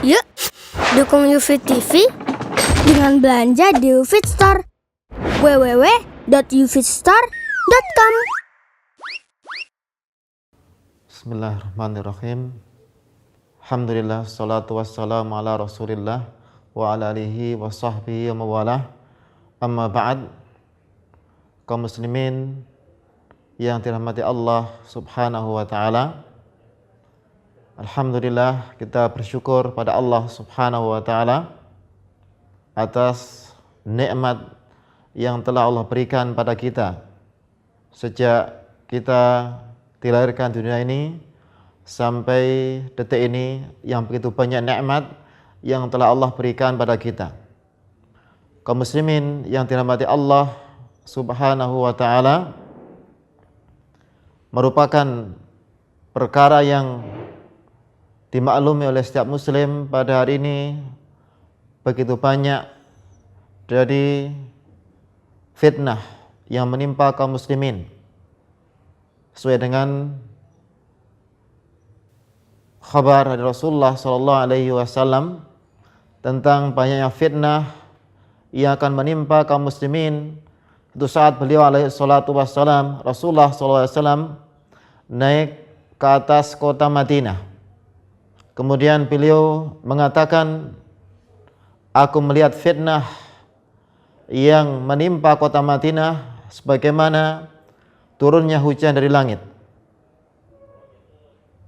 Yuk, dukung UFIT TV dengan belanja di UFIT Store. www.ufitstore.com. Bismillahirrahmanirrahim. Alhamdulillah, salatu wassalamu ala rasulillah wa ala alihi wa sahbihi wa mawalah. Amma ba'd. Kaum muslimin yang dirahmati Allah subhanahu wa ta'ala, alhamdulillah, kita bersyukur pada Allah subhanahu wa ta'ala atas nikmat yang telah Allah berikan pada kita sejak kita dilahirkan di dunia ini sampai detik ini, yang begitu banyak nikmat yang telah Allah berikan pada kita. Kaum muslimin yang dirahmati Allah subhanahu wa ta'ala, merupakan perkara yang dimaklumi oleh setiap muslim pada hari ini begitu banyak dari fitnah yang menimpa kaum muslimin, sesuai dengan kabar dari Rasulullah SAW tentang banyaknya fitnah yang akan menimpa kaum muslimin. Itu saat beliau alaihi salatu wassalam, Rasulullah SAW naik ke atas kota Madinah. Kemudian beliau mengatakan, aku melihat fitnah yang menimpa kota Madinah sebagaimana turunnya hujan dari langit.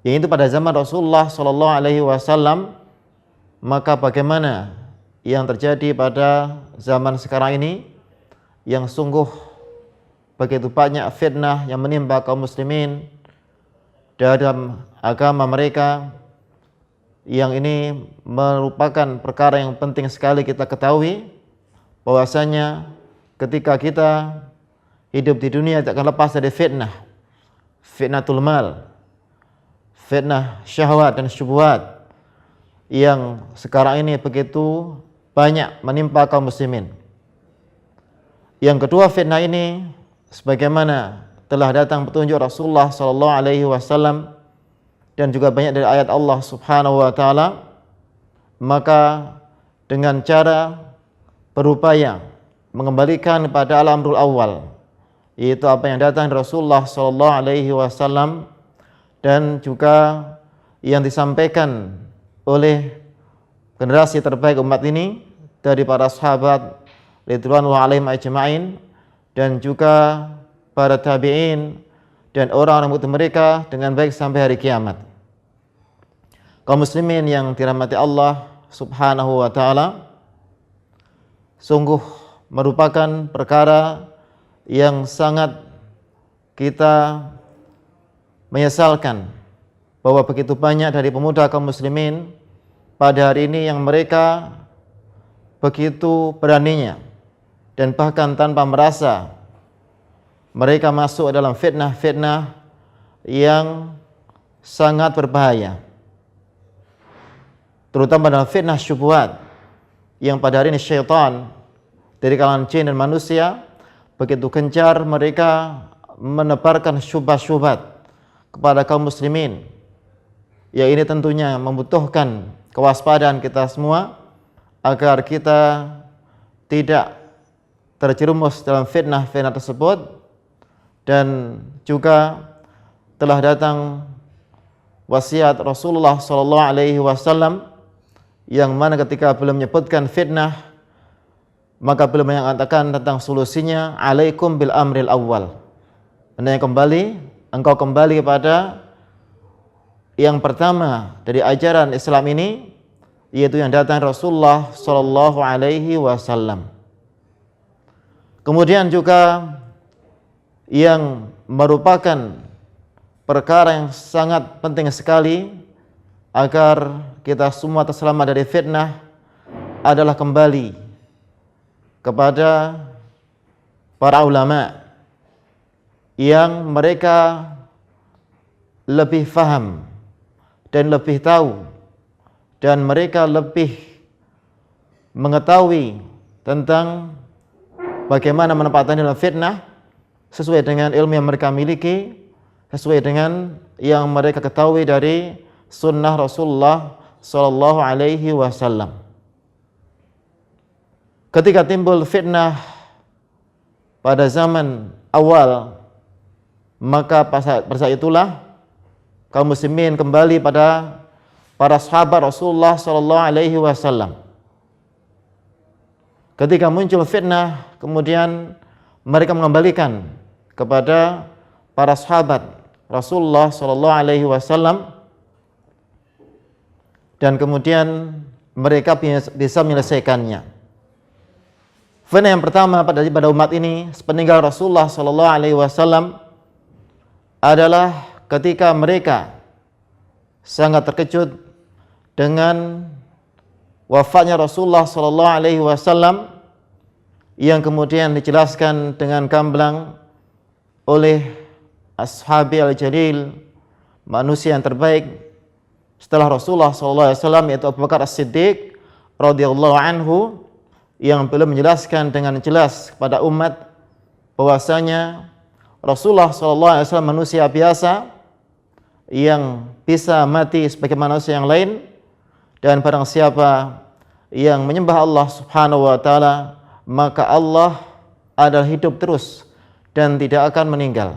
Yaitu pada zaman Rasulullah SAW. Maka bagaimana yang terjadi pada zaman sekarang ini, yang sungguh begitu banyak fitnah yang menimpa kaum muslimin dalam agama mereka, yang ini merupakan perkara yang penting sekali kita ketahui, bahwasanya ketika kita hidup di dunia tidak akan lepas dari fitnah, fitnatul mal, fitnah syahwat dan syubhat yang sekarang ini begitu banyak menimpa kaum muslimin. Yang kedua, fitnah ini sebagaimana telah datang petunjuk Rasulullah SAW dan juga banyak dari ayat Allah subhanahu wa ta'ala, maka dengan cara berupaya mengembalikan pada al-amrul awal, yaitu apa yang datang dari Rasulullah SAW dan juga yang disampaikan oleh generasi terbaik umat ini dari para sahabat ridwanullah alaihim ajma'in, dan juga para tabi'in dan orang-orang yang mengikuti mereka dengan baik sampai hari kiamat. Kaum muslimin yang dirahmati Allah subhanahu wa ta'ala, sungguh merupakan perkara yang sangat kita menyesalkan bahwa begitu banyak dari pemuda kaum muslimin pada hari ini yang mereka begitu beraninya dan bahkan tanpa merasa mereka masuk dalam fitnah-fitnah yang sangat berbahaya, terutama dalam fitnah syubhat, yang pada hari ini syaitan dari kalangan jin dan manusia begitu gencar mereka menebarkan syubhat-syubhat kepada kaum muslimin. Ya, ini tentunya membutuhkan kewaspadaan kita semua agar kita tidak terjerumus dalam fitnah-fitnah tersebut. Dan juga telah datang wasiat Rasulullah SAW, yang mana ketika beliau menyebutkan fitnah, maka beliau mengatakan tentang solusinya, alaikum bil amril awal. Engkau kembali kepada yang pertama dari ajaran Islam ini, yaitu yang datang Rasulullah SAW. Kemudian juga yang merupakan perkara yang sangat penting sekali agar kita semua terselamat dari fitnah adalah kembali kepada para ulama yang mereka lebih faham dan lebih tahu, dan mereka lebih mengetahui tentang bagaimana menempatkan dalam fitnah sesuai dengan ilmu yang mereka miliki, sesuai dengan yang mereka ketahui dari sunnah Rasulullah sallallahu alaihi wasallam. Ketika timbul fitnah pada zaman awal, maka pada saat itulah kaum muslimin kembali pada para sahabat Rasulullah sallallahu alaihi wasallam. Ketika muncul fitnah, kemudian mereka mengembalikan kepada para sahabat Rasulullah sallallahu alaihi wasallam, dan kemudian mereka bisa menyelesaikannya. Fitnah yang pertama pada umat ini sepeninggal Rasulullah sallallahu alaihi wasallam adalah ketika mereka sangat terkejut dengan wafatnya Rasulullah sallallahu alaihi wasallam, yang kemudian dijelaskan dengan gamblang oleh Ashabi al-Jalil, manusia yang terbaik setelah Rasulullah sallallahu alaihi wasallam, yaitu Abu Bakar As-Siddiq radhiyallahu anhu, yang belum menjelaskan dengan jelas kepada umat bahwasanya Rasulullah sallallahu alaihi wasallam manusia biasa yang bisa mati sebagai manusia yang lain, dan barang siapa yang menyembah Allah Subhanahu wa taala, maka Allah adalah hidup terus dan tidak akan meninggal.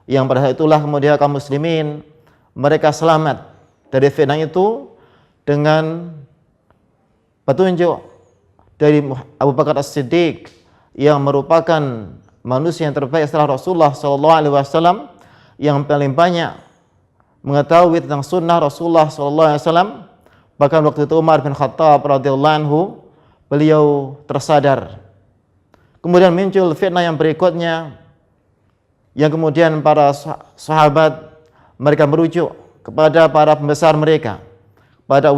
Yang pada saat itulah kemudian kaum muslimin mereka selamat dari fitnah itu dengan petunjuk dari Abu Bakar As-Siddiq yang merupakan manusia yang terbaik setelah Rasulullah sallallahu alaihi wasallam, yang paling banyak mengetahui tentang sunnah Rasulullah sallallahu alaihi wasallam. Bahkan waktu itu Umar bin Khattab radhiyallahu anhu, beliau tersadar. Kemudian muncul fitnah yang berikutnya, yang kemudian para sahabat mereka merujuk kepada para pembesar mereka, pada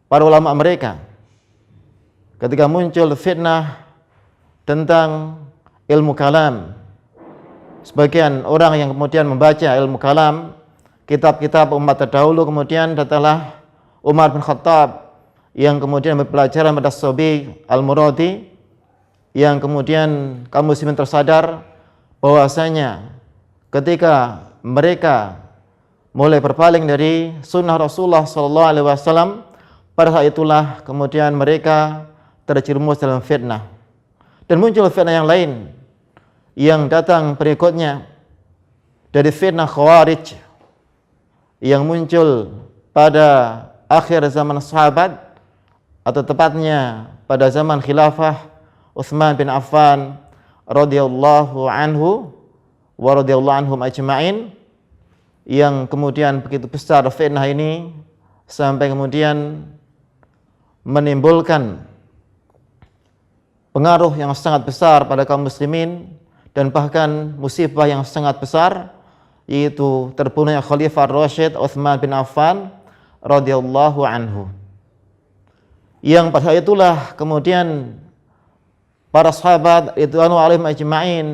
para ulama mereka. Ketika muncul fitnah tentang ilmu kalam, sebagian orang yang kemudian membaca ilmu kalam, kitab-kitab umat terdahulu, kemudian datanglah Umar bin Khattab yang kemudian berpelajaran pada Sobi Al-Muradi, yang kemudian kaum muslimin tersadar bahwasanya ketika mereka mulai berpaling dari sunnah Rasulullah sallallahu alaihi wasallam, pada saat itulah kemudian mereka terjerumus dalam fitnah. Dan muncul fitnah yang lain yang datang berikutnya dari fitnah Khawarij yang muncul pada akhir zaman sahabat, atau tepatnya pada zaman khilafah Utsman bin Affan radhiyallahu anhu wa radhiyallahu anhum ajma'in, yang kemudian begitu besar fitnah ini sampai kemudian menimbulkan pengaruh yang sangat besar pada kaum muslimin, dan bahkan musibah yang sangat besar, yaitu terbunuhnya Khalifah Rasyid Utsman bin Affan radhiyallahu anhu. Yang pada itulah kemudian para sahabat ridwanu alaihim ajma'in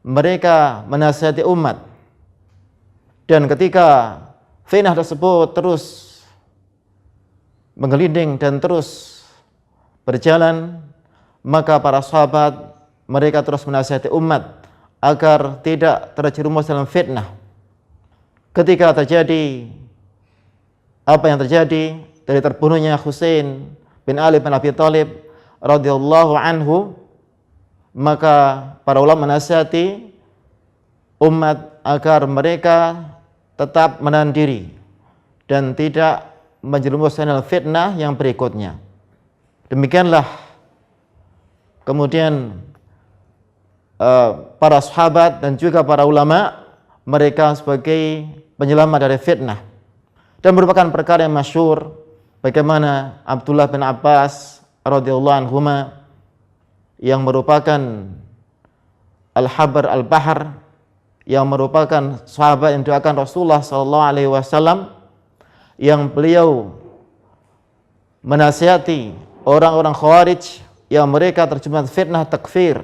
mereka menasihati umat, dan ketika fitnah tersebut terus menggelinding dan terus berjalan, maka para sahabat mereka terus menasihati umat agar tidak terjerumus dalam fitnah. Ketika terjadi apa yang terjadi dari terbunuhnya Husain bin Ali bin Abi Thalib radhiyallahu anhu, maka para ulama menasihati umat agar mereka tetap menahan diri dan tidak menjerumus dalam fitnah yang berikutnya. Demikianlah kemudian para sahabat dan juga para ulama mereka sebagai penyelamat dari fitnah. Dan merupakan perkara yang masyhur bagaimana Abdullah bin Abbas radhiyallahu anhuma, yang merupakan Al-Habr Al-Bahr, yang merupakan sahabat yang doakan Rasulullah sallallahu alaihi wasallam, yang beliau menasihati orang-orang Khawarij yang mereka terjebak fitnah takfir,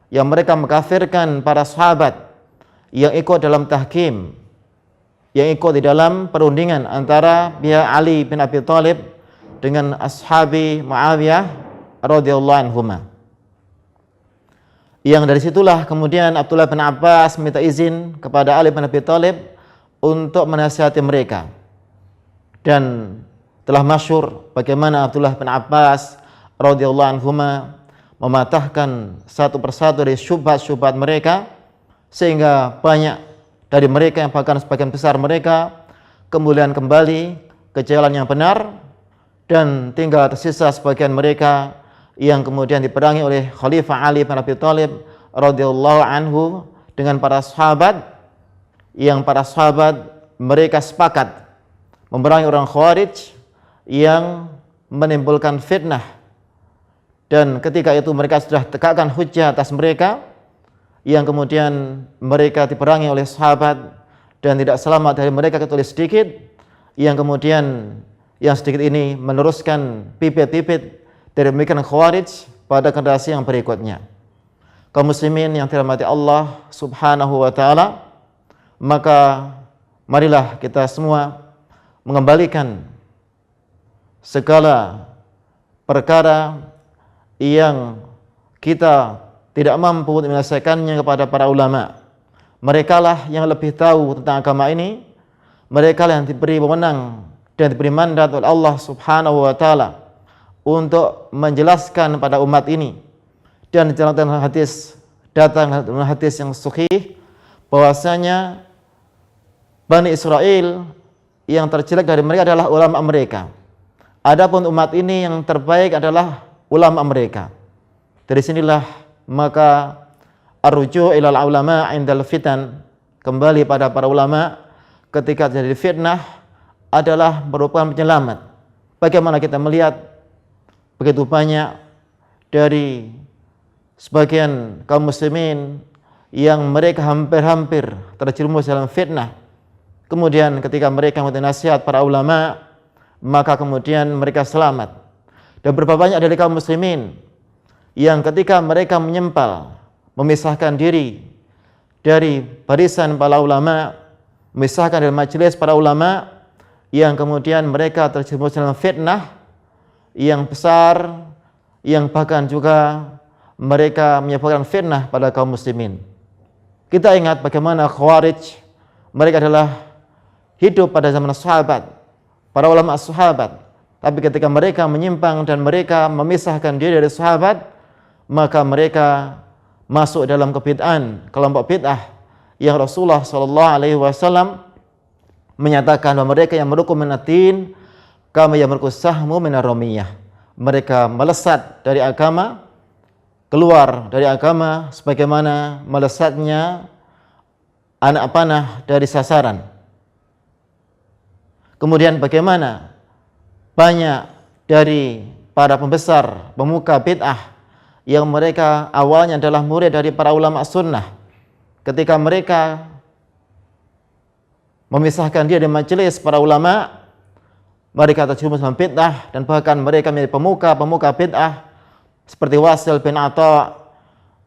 yang mereka mengkafirkan para sahabat yang ikut dalam tahkim, yang ikut di dalam perundingan antara pihak Ali bin Abi Thalib dengan ashabi Muawiyah radhiyallahu anhuma. Yang dari situlah kemudian Abdullah bin Abbas minta izin kepada Ali bin Abi Thalib untuk menasihati mereka. Dan telah masyhur bagaimana Abdullah bin Abbas radhiyallahu anhuma mematahkan satu persatu dari syubhat-syubhat mereka, sehingga banyak dari mereka, yang bahkan sebagian besar mereka, kemudian kembali ke jalan yang benar, dan tinggal tersisa sebagian mereka yang kemudian diperangi oleh Khalifah Ali bin Abi Thalib radhiyallahu anhu dengan para sahabat, yang para sahabat mereka sepakat memerangi orang Khawarij yang menimbulkan fitnah. Dan ketika itu mereka sudah tegakkan hujjah atas mereka, yang kemudian mereka diperangi oleh sahabat dan tidak selamat dari mereka kecuali sedikit, yang kemudian yang sedikit ini meneruskan bibit-bibit dari pemikiran Khawarij pada generasi yang berikutnya. Kaum muslimin yang dirahmati Allah Subhanahu wa taala, maka marilah kita semua mengembalikan segala perkara yang kita tidak mampu menyelesaikannya kepada para ulama. Mereka lah yang lebih tahu tentang agama ini. Mereka lah yang diberi wewenang dan diberi mandat oleh Allah Subhanahu wa taala untuk menjelaskan pada umat ini. Dan dalam hadis, datang dalam hadis yang sahih bahwasanya Bani Israel yang terjelek dari mereka adalah ulama mereka. Adapun umat ini yang terbaik adalah ulama mereka. Dari sinilah maka arruju' ilal ulama indal fitan, kembali pada para ulama ketika terjadi fitnah adalah merupakan penyelamat. Bagaimana kita melihat begitu banyak dari sebagian kaum muslimin yang mereka hampir-hampir terjerumus dalam fitnah. Kemudian ketika mereka memberi nasihat para ulama, maka kemudian mereka selamat. Dan berapa banyak dari kaum muslimin yang ketika mereka menyempal, memisahkan diri dari barisan para ulama, memisahkan dari majelis para ulama, yang kemudian mereka terjerumus dalam fitnah yang besar, yang bahkan juga mereka menyebabkan fitnah pada kaum muslimin. Kita ingat bagaimana Khawarij, mereka adalah hidup pada zaman sahabat, para ulama sahabat. Tapi ketika mereka menyimpang dan mereka memisahkan diri dari sahabat, maka mereka masuk dalam kebid'ahan, kelompok bid'ah yang Rasulullah SAW menyatakan bahwa mereka yang merukun minatin kama yamruqu sahmu minar ramiyah. Mereka melesat dari agama, keluar dari agama sebagaimana melesatnya anak panah dari sasaran. Kemudian bagaimana banyak dari para pembesar, pemuka bid'ah yang mereka awalnya adalah murid dari para ulama sunnah, ketika mereka memisahkan dia dari majelis para ulama, mereka terjerumus dalam bid'ah, dan bahkan mereka menjadi pemuka bid'ah seperti Wasil bin Atha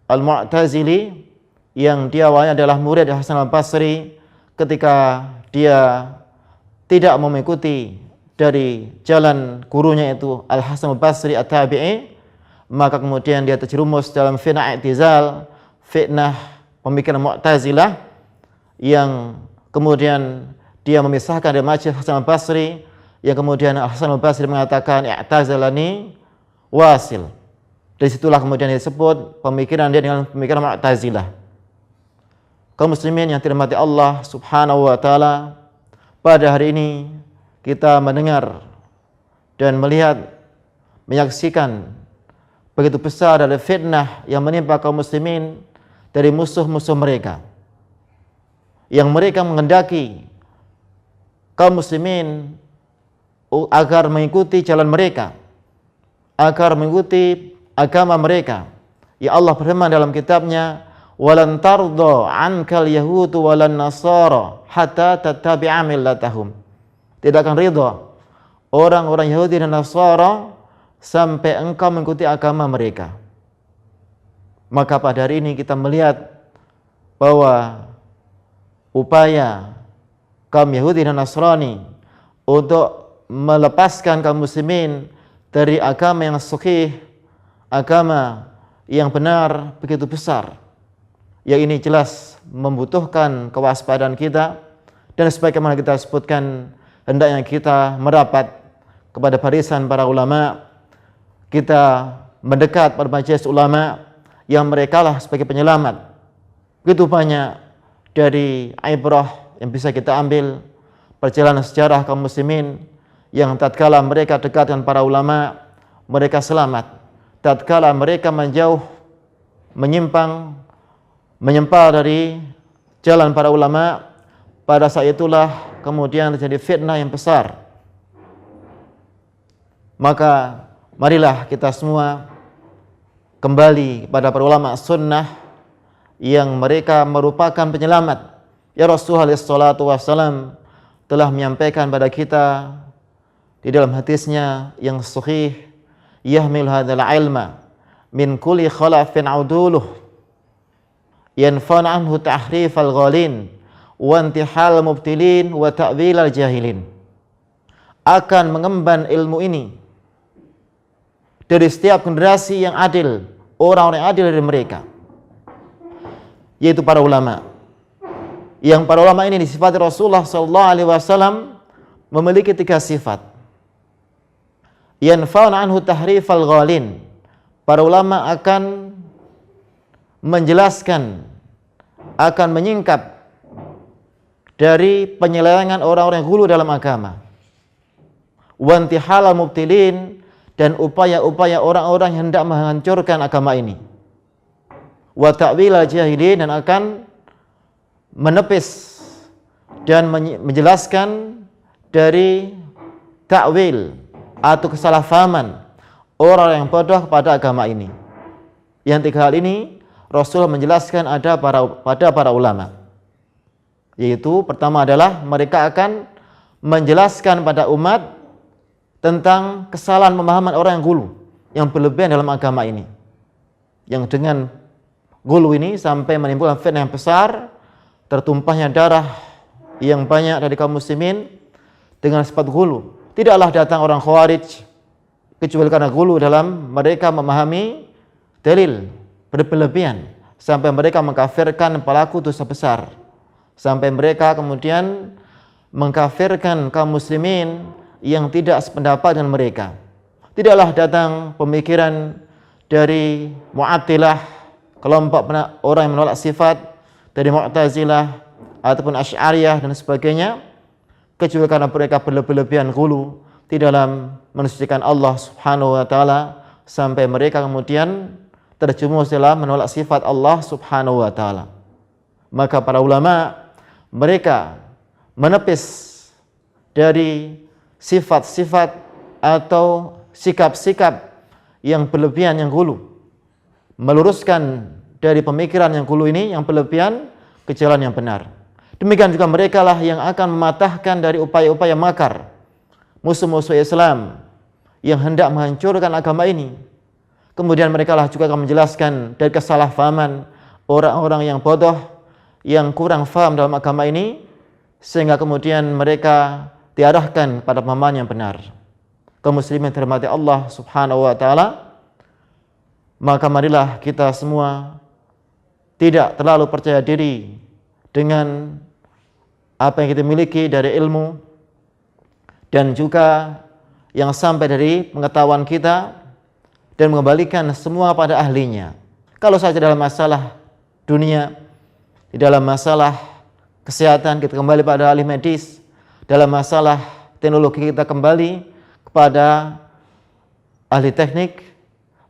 al-Mu'tazili, yang dia awalnya adalah murid Hasan al-Basri. Ketika dia tidak mengikuti dari jalan gurunya itu Al-Hasan al-Basri at-Tabi'i, maka kemudian dia terjerumus dalam fitnah i'tizal, fitnah pemikiran Mu'tazilah, yang kemudian dia memisahkan dari majelis Hasan al-Basri, yang kemudian Hasan al-Basri mengatakan i'tazalani Wasil. Dari situlah kemudian disebut pemikiran dia dengan pemikiran Mu'tazilah. Kaum muslimin yang dirahmati Allah Subhanahu wa taala, pada hari ini kita mendengar dan melihat, menyaksikan begitu besar dari fitnah yang menimpa kaum muslimin dari musuh-musuh mereka, yang mereka menghendaki kaum muslimin agar mengikuti jalan mereka, agar mengikuti agama mereka. Ya Allah berfirman dalam kitabnya, walan tarda ankal yahudu walan nasara hatta tattabi'a millatahum. Tidak akan ridha orang-orang Yahudi dan Nasara sampai engkau mengikuti agama mereka. Maka pada hari ini kita melihat bahwa upaya kaum Yahudi dan Nasrani untuk melepaskan kaum muslimin dari agama yang sahih, agama yang benar begitu besar. Yang ini jelas membutuhkan kewaspadaan kita, dan sebagaimana kita sebutkan hendaknya kita merapat kepada barisan para ulama, kita mendekat pada majelis ulama yang mereka lah sebagai penyelamat. Begitu banyak dari ibrah yang bisa kita ambil perjalanan sejarah kaum muslimin yang tatkala mereka dekat dengan para ulama, mereka selamat. Tatkala mereka menjauh, menyempal dari jalan para ulama, pada saat itulah kemudian terjadi fitnah yang besar. Maka marilah kita semua kembali kepada para ulama sunnah yang mereka merupakan penyelamat. Ya Rasulullah SAW telah menyampaikan pada kita di dalam hadisnya yang sahih, yahmil hadzal ilma min kulli khalafin uduluh yanfa'u anhu tahrifal ghalin wa intihal mubtilin wa ta'wilal jahilin. Akan mengemban ilmu ini dari setiap generasi yang adil, orang-orang yang adil dari mereka, yaitu para ulama. Yang para ulama ini disifati Rasulullah SAW memiliki 3 sifat. Yanfa'una anhu tahrifal ghalin. Para ulama akan menjelaskan, akan menyingkap dari penyelewengan orang-orang yang hulu dalam agama. Wa intihalal mubtilin, dan upaya-upaya orang-orang yang hendak menghancurkan agama ini. Wa ta'wilal jahilin, dan akan menepis dan menjelaskan dari takwil atau kesalahpahaman orang yang bodoh kepada agama ini. Yang 3 hal ini Rasul menjelaskan ada pada para ulama, yaitu pertama adalah mereka akan menjelaskan pada umat tentang kesalahan pemahaman orang yang gulu, yang berlebihan dalam agama ini, yang dengan gulu ini sampai menimbulkan fitnah yang besar, tertumpahnya darah yang banyak dari kaum muslimin dengan sifat gulu. Tidaklah datang orang khawarij kecuali karena gulu dalam mereka memahami dalil berlebihan, sampai mereka mengkafirkan pelaku dosa besar, sampai mereka kemudian mengkafirkan kaum muslimin yang tidak sependapat dengan mereka. Tidaklah datang pemikiran dari Mu'attilah, kelompok orang yang menolak sifat, dari Mu'tazilah ataupun Asy'ariyah dan sebagainya, kecuali karena mereka berlebihan gulu di dalam mensucikan Allah Subhanahu wa taala, sampai mereka kemudian terjumus dalam menolak sifat Allah Subhanahu wa taala. Maka para ulama mereka menepis dari sifat-sifat atau sikap-sikap yang berlebihan, yang gulu, meluruskan dari pemikiran yang gulu ini, yang berlebihan, ke jalan yang benar. Demikian juga mereka lah yang akan mematahkan dari upaya-upaya makar musuh-musuh Islam yang hendak menghancurkan agama ini. Kemudian mereka lah juga akan menjelaskan dari kesalahpahaman orang-orang yang bodoh, yang kurang faham dalam agama ini, sehingga kemudian mereka diarahkan pada pemahaman yang benar. Kaum muslimin terhormati Allah Subhanahu wa taala, maka marilah kita semua tidak terlalu percaya diri dengan apa yang kita miliki dari ilmu dan juga yang sampai dari pengetahuan kita, dan mengembalikan semua pada ahlinya. Kalau saja dalam masalah dunia, di dalam masalah kesehatan kita kembali pada ahli medis, dalam masalah teknologi kita kembali kepada ahli teknik,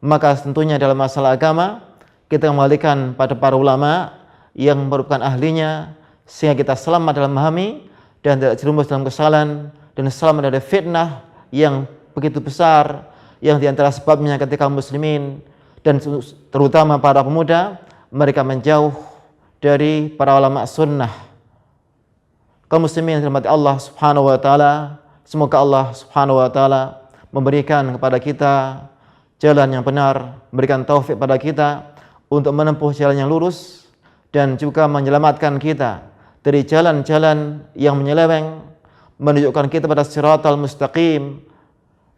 maka tentunya dalam masalah agama kita kembalikan pada para ulama yang merupakan ahlinya, sehingga kita selamat dalam memahami dan tidak jerumus dalam kesalahan, dan selamat dari fitnah yang begitu besar, yang diantara sebabnya ketika muslimin dan terutama para pemuda mereka menjauh dari para ulama sunnah. Kaum muslimin yang dirahmati Allah Subhanahu wa taala, semoga Allah Subhanahu wa taala memberikan kepada kita jalan yang benar, memberikan taufik pada kita untuk menempuh jalan yang lurus, dan juga menyelamatkan kita dari jalan-jalan yang menyeleweng, menunjukkan kita pada siratal mustaqim,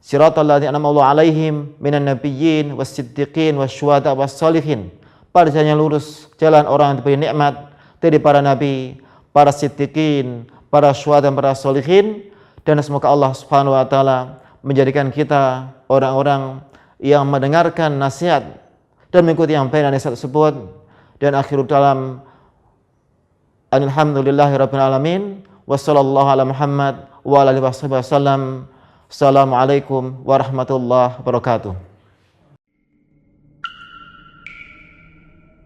siratal ladzina an'ama Allahu 'alaihim minan nabiyyin was-siddiqin wasyuhada was-shalihin, pada jalan yang lurus, jalan orang yang diberi nikmat dari para nabi, para siddiqin, para syuhada dan para sholihin, dan semoga Allah Subhanahu wa taala menjadikan kita orang-orang yang mendengarkan nasihat dan mengikuti yang baik dari nasihat tersebut. Dan akhirul kalam, alhamdulillahirabbil alamin, wassallallahu ala Muhammad wa ala alihi wasallam. Assalamualaikum warahmatullahi wabarakatuh.